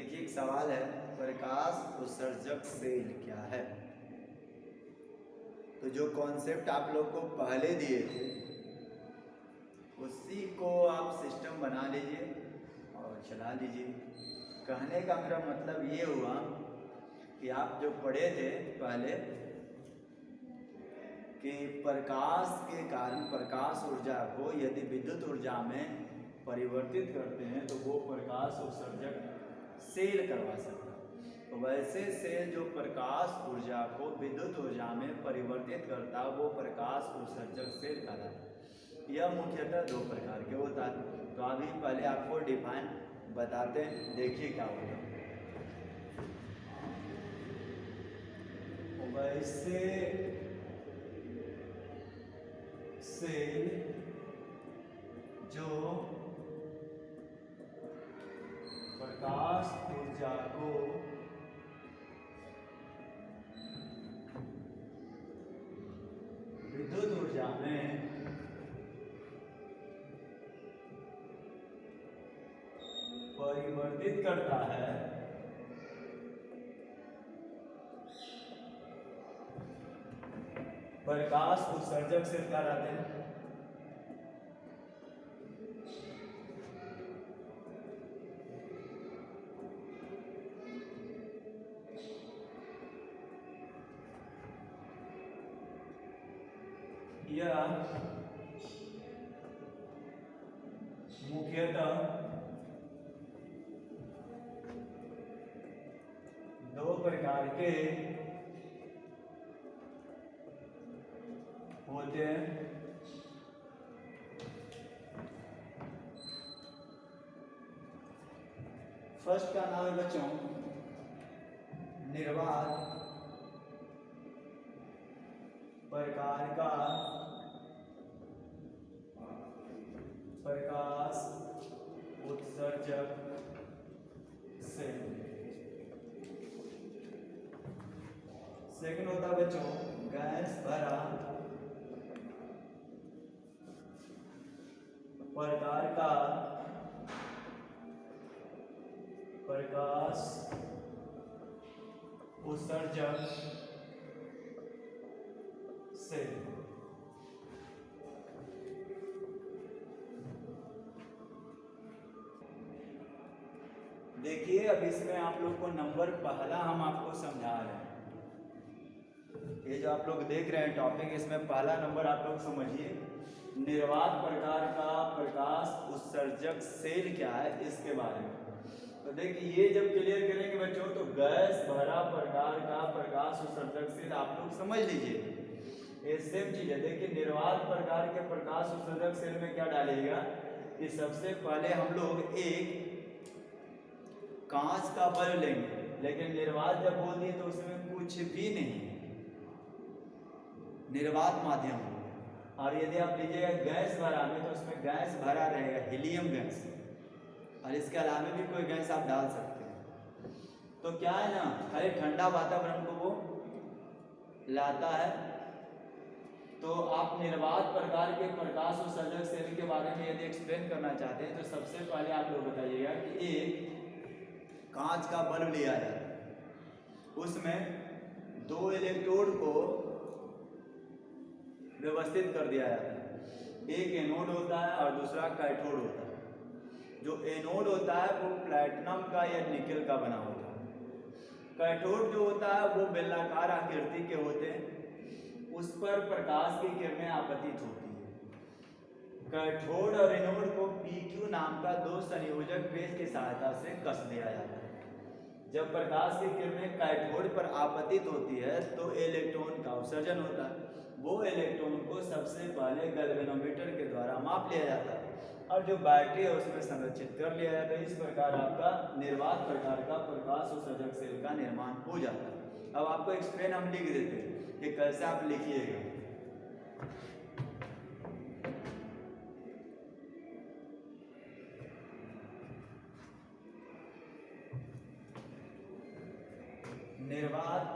देखिए एक सवाल है, प्रकाश उत्सर्जक सेल क्या है। तो जो कॉन्सेप्ट आप लोग को पहले दिए थे उसी को आप सिस्टम बना लीजिए और चला लीजिए। कहने का मेरा मतलब ये हुआ कि आप जो पढ़े थे पहले कि प्रकाश के कारण प्रकाश ऊर्जा को यदि विद्युत ऊर्जा में परिवर्तित करते हैं तो वो प्रकाश उत्सर्जक सेल करवा सकता है। तो वैसे सेल जो प्रकाश ऊर्जा को विद्युत ऊर्जा में परिवर्तित करता है वो प्रकाश उत्सर्जक सेल कहलाता है। यह मुख्यतः दो प्रकार के होता है। तो अभी पहले आपको डिफाइन बताते हैं, देखिए क्या होगा। वैसे सेल जो प्रकाश ऊर्जा को विद्युत ऊर्जा में परिवर्तित करता है प्रकाश उत्सर्जक सेल कहलाते हैं। यह मुख्यतः दो प्रकार के होते हैं। फर्स्ट का नाम है बच्चों निर्वात प्रकार का प्रकाश उत्सर्जक सेल। सेकंड होता है बच्चों गैस भरा प्रकार का प्रकाश उत्सर्जक सेल। देखिए अब इसमें आप लोग को नंबर पहला हम आपको समझा रहे हैं। ये जो आप लोग देख रहे हैं टॉपिक, इसमें पहला नंबर आप लोग समझिए निर्वात प्रकार का प्रकाश उत्सर्जक सेल क्या है इसके बारे में। तो देखिए ये जब क्लियर करेंगे बच्चों तो गैस भरा प्रकार का प्रकाश उत्सर्जक सेल आप लोग समझ लीजिए ये सेम चीज है। देखिए निर्वात प्रकार के प्रकाश उत्सर्जक सेल में क्या डालेगा कि सबसे पहले हम लोग एक कांच का बल्ब लेंगे, लेकिन निर्वात जब बोल दिए तो उसमें कुछ भी नहीं निर्वात माध्यम हो। और यदि आप लीजिएगा गैस भरा में तो उसमें गैस भरा रहेगा हीलियम गैस, और इसके अलावा भी कोई गैस आप डाल सकते हैं। तो क्या है ना खाली ठंडा वातावरण को वो लाता है। तो आप निर्वात प्रकार के प्रकाश उत्सर्जक सेल के बारे में यदि एक्सप्लेन करना चाहते हैं तो सबसे पहले आप लोग बताइएगा कि एक कांच का बल्ब लिया जाता है, उसमें दो इलेक्ट्रोड को व्यवस्थित कर दिया जाता है। एक एनोड होता है और दूसरा कैथोड होता है। जो एनोड होता है वो प्लैटिनम का या निकेल का बना होता है। कैथोड जो होता है वो बेलनाकार आकृति के होते हैं, उस पर प्रकाश की किरणें आपतित होती है। कैथोड और एनोड को PQ नाम का दो संयोजक पेच की सहायता से कस दिया जाता है। जब प्रकाश की किरणें कैथोड पर आपतित होती है तो इलेक्ट्रॉन का उत्सर्जन होता है। वो इलेक्ट्रॉन को सबसे पहले गैल्वेनोमीटर के द्वारा माप लिया जाता है और जो बैटरी है उसमें संरक्षित कर लिया जाता है। इस प्रकार आपका निर्वात प्रकार का प्रकाश उत्सर्जक सेल का निर्माण हो जाता है। अब आपको एक्सप्लेन हम लिख देते हैं कि कैसे आप लिखिएगा। निर्वात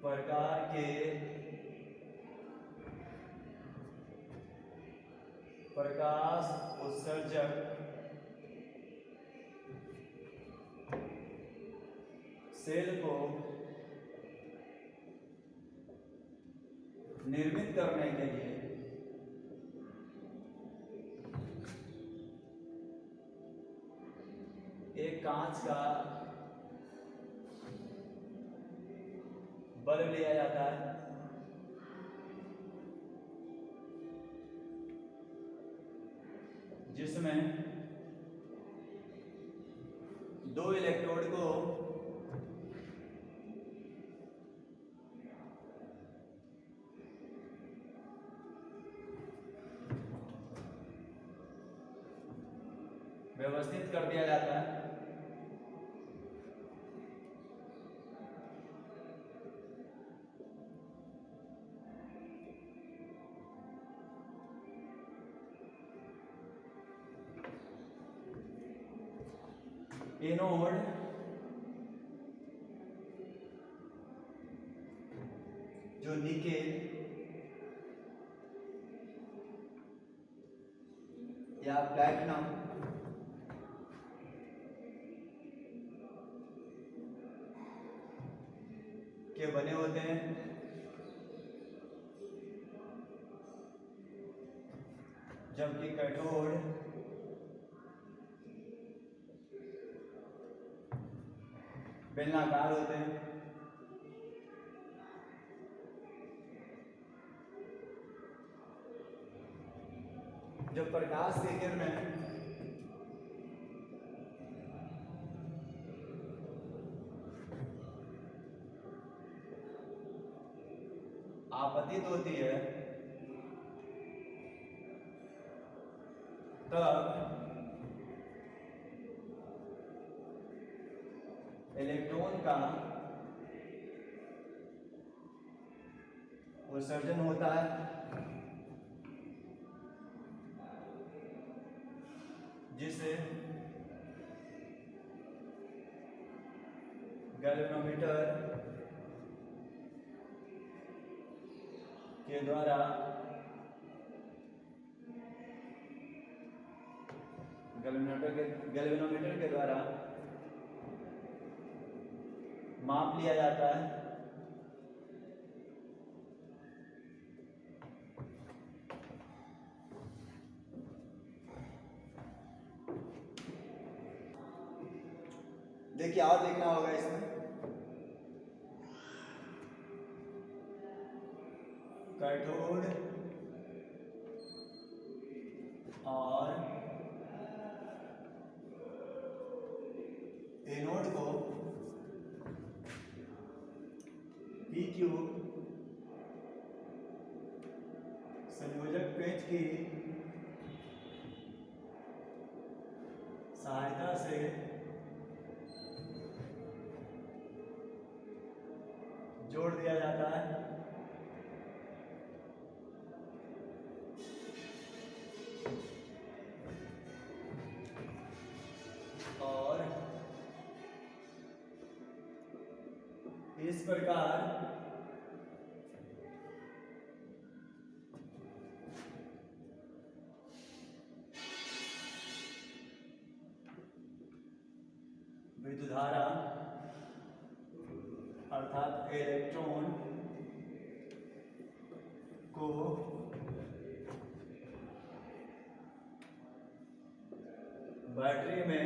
प्रकार के प्रकाश उत्सर्जक सेल को निर्मित करने के लिए एक कांच का बल्ब लिया जाता है, जिसमें दो इलेक्ट्रोड को व्यवस्थित कर दिया जाता है। एनोड जो निकेल या प्लैटिनम के बने होते हैं, जबकि कैथोड बेलनाकार होते हैं। जब प्रकाश की किरणें आपतित होती है, तब इलेक्ट्रॉन का उत्सर्जन होता है, जिसे गैल्वेनोमीटर के द्वारा गैल्वेनोमीटर के द्वारा माप लिया जाता है। देखिए और देखना होगा इसमें कैथोड और एनोड को PQ संयोजक पेंच की सहायता से जोड़ दिया जाता है। और इस प्रकार विद्युत धारा अर्थात इलेक्ट्रॉन को बैटरी में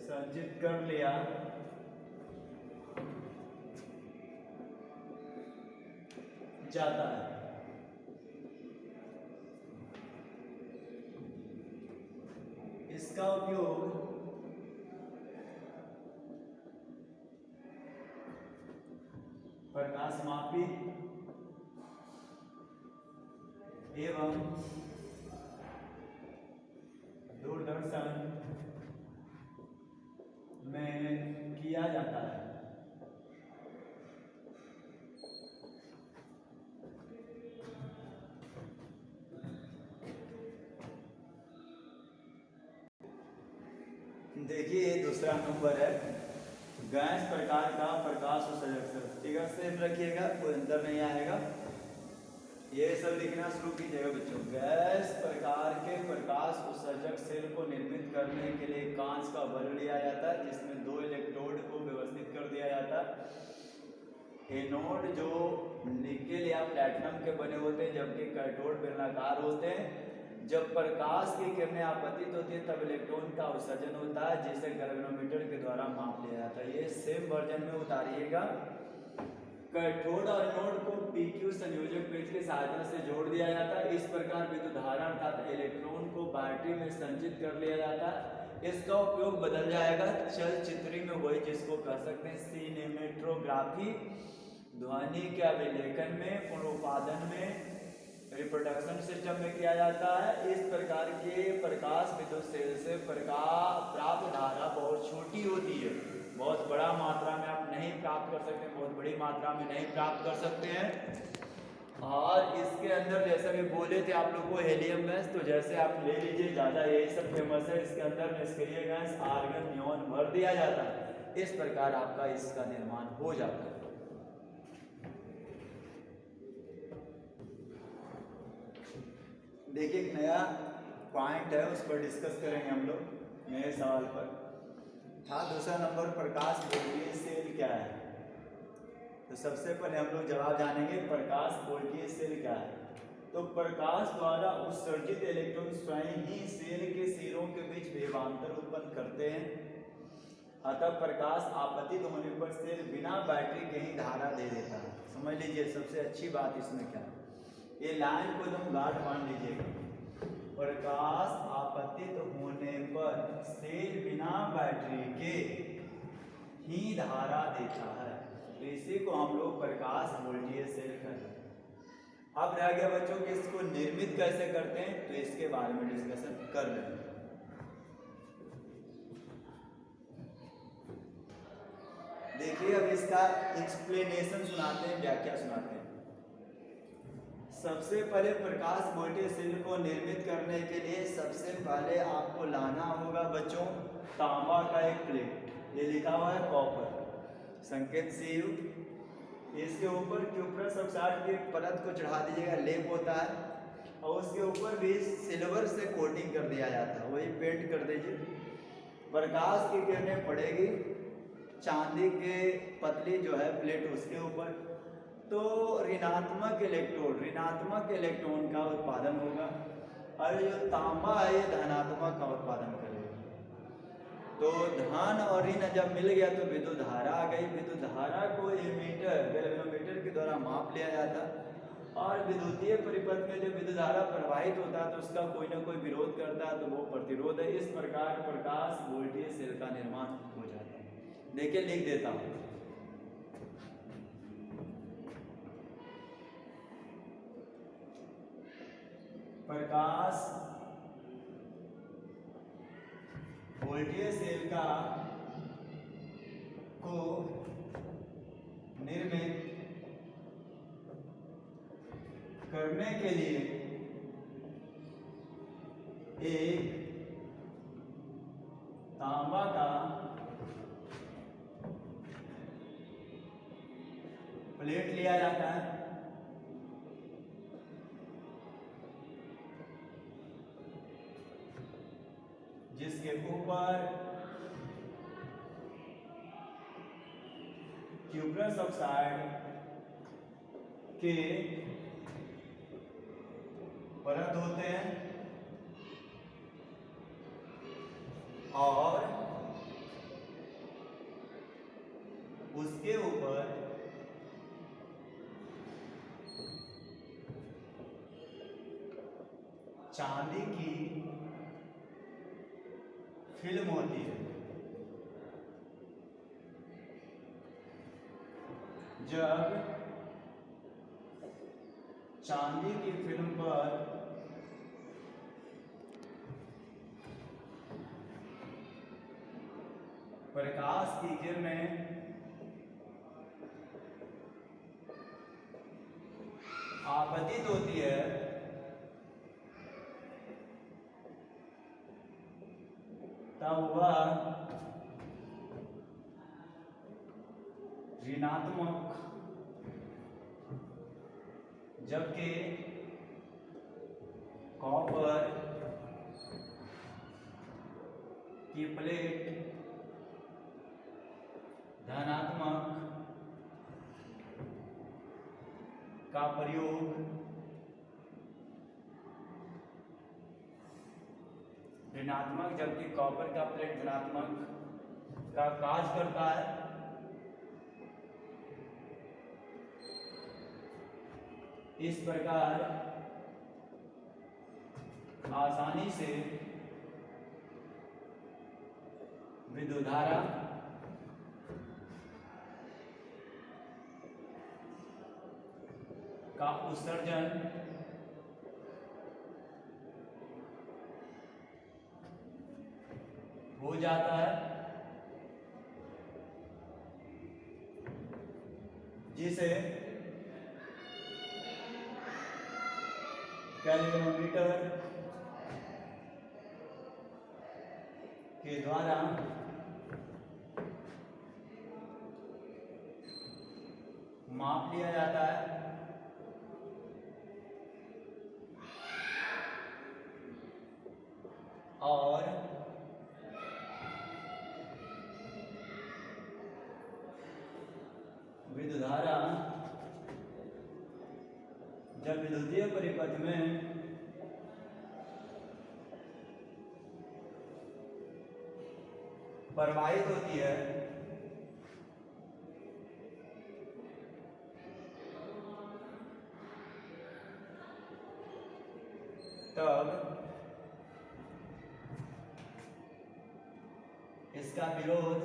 संचित कर लिया जाता है। इसका उपयोग प्रकाशमापी एवं दूरदर्शन में किया जाता है। देखिए दूसरा नंबर है गैस प्रकार का प्रकाश उत्सर्जक। ठीक है, सेफ रखिएगा, कोई अंदर नहीं आएगा। ये सब लिखना शुरू कीजिएगा बच्चों। गैस प्रकार के प्रकाश उत्सर्जक सेल को निर्मित करने के लिए कांच का बल लिया जाता है जिसमें 2 इलेक्ट्रोड को व्यवस्थित कर दिया जाता है। एनोड जो निकेल या प्लैटिनम के बने होते हैं जबकि कैथोड बेलनाकार होते हैं। जब प्रकाश की किरणें आपतित होती है तब इलेक्ट्रॉन का उत्सर्जन होता है जिसे गैल्वेनोमीटर के द्वारा माप लिया जाता है। ये सेम वर्जन में उतारिएगा। कैथोड और एनोड को PQ संयोजक पेच की सहायता से जोड़ दिया जाता है। इस प्रकार विद्युत धारा अर्थात इलेक्ट्रॉन को बैटरी में संचित कर लिया जाता है। इसका उपयोग बदल जाएगा चलचित्री में, वही जिसको कह सकते हैं सिनेमेटोग्राफी, ध्वनि के अभिलेखन में, पुनरुत्पादन में, रिप्रोडक्शन सिस्टम में किया जाता है। इस प्रकार के प्रकाश विद्युत सेल से प्राप्त धारा बहुत छोटी होती है, बहुत बड़ा मात्रा में आप नहीं प्राप्त कर सकते, बहुत बड़ी मात्रा में नहीं प्राप्त कर सकते हैं। और इसके अंदर जैसा भी बोले थे आप लोग को हेलियम गैस, तो जैसे आप ले लीजिए, ज़्यादा यही सब फेमस है। इसके अंदर निष्क्रिय गैस आर्गन नियॉन भर दिया जाता है। इस प्रकार आपका इसका निर्माण हो जाता है। देखिए एक नया पॉइंट है, उस पर डिस्कस करेंगे हम लोग नए सवाल पर। था दूसरा नंबर, प्रकाश गोलीय सेल क्या है। तो सबसे पहले हम लोग जवाब जानेंगे प्रकाश गोलीय सेल क्या है। तो प्रकाश द्वारा उत्सर्जित इलेक्ट्रॉन स्वयं ही सेल के सिरों के बीच विभवांतर उत्पन्न करते हैं। अतः प्रकाश आपतित होने पर सेल बिना बैटरी के ही धारा दे देता है। समझ लीजिए सबसे अच्छी बात इसमें क्या है, ये लाइन को एकदम गाढ़ मान लीजिएगा। प्रकाश आपतित होने पर सेल बिना बैटरी के ही धारा देता है, तो इसी को हम लोग प्रकाश वोल्टीय सेल कहते हैं। अब रह गया बच्चों कि इसको निर्मित कैसे करते हैं, तो इसके बारे में डिस्कशन कर लेंगे। देखिए अब इसका एक्सप्लेनेशन सुनाते हैं, व्याख्या सुनाते हैं। सबसे पहले प्रकाश वोल्टीय सेल को निर्मित करने के लिए सबसे पहले आपको लाना होगा बच्चों तांबा का एक प्लेट, ये लिखा हुआ है कॉपर, संकेत Cu। इसके ऊपर क्यूप्रस ऑक्साइड की परत को चढ़ा दीजिएगा, लेप होता है, और उसके ऊपर भी सिल्वर से कोटिंग कर दिया जाता है, वही पेंट कर दीजिए। प्रकाश की किरणें पड़ेगी चांदी के पतली जो है प्लेट उसके ऊपर, तो ऋणात्मक इलेक्ट्रॉन का उत्पादन होगा, और जो तांबा है ये धनात्मक का उत्पादन करेगा। तो धन और ऋण जब मिल गया तो विद्युत धारा आ गई। विद्युत धारा को गैल्वेनोमीटर के द्वारा माप लिया जाता, और विद्युतीय परिपथ में जब विद्युत धारा प्रवाहित होता है तो उसका कोई ना कोई विरोध करता है, तो वो प्रतिरोध है। इस प्रकार प्रकाश वोल्टीय सेल का निर्माण हो जाता है। देखिए लिख देता हूँ, प्रकाश वोल्टीय सेल का को निर्मित करने के लिए एक तांबा का प्लेट लिया जाता है, जिसके ऊपर क्यूप्रस ऑक्साइड के परत होते हैं, और उसके ऊपर चांदी की फिल्म होती है। जब चांदी की फिल्म पर प्रकाश की किरणें आपतित होती है, तब वह ऋणात्मक जबकि कॉपर की प्लेट धनात्मक का प्रयोग ऋणात्मक, जबकि कॉपर का प्लेट धनात्मक का कार्य करता है। इस प्रकार आसानी से विद्युत धारा का उत्सर्जन हो जाता है, जिसे कैल्विनोमीटर के द्वारा माप लिया जाता है। और विद्युत धारा जब विद्युतीय परिपथ में प्रवाहित होती है तब इसका विरोध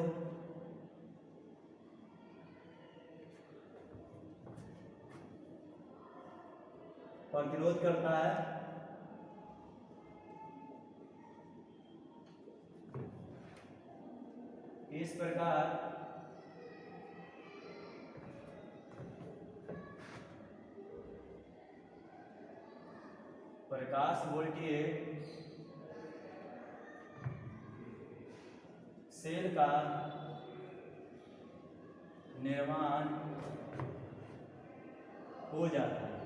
प्रतिरोध करता है। इस प्रकार प्रकाश वोल्टीय सेल का निर्माण हो जाता है।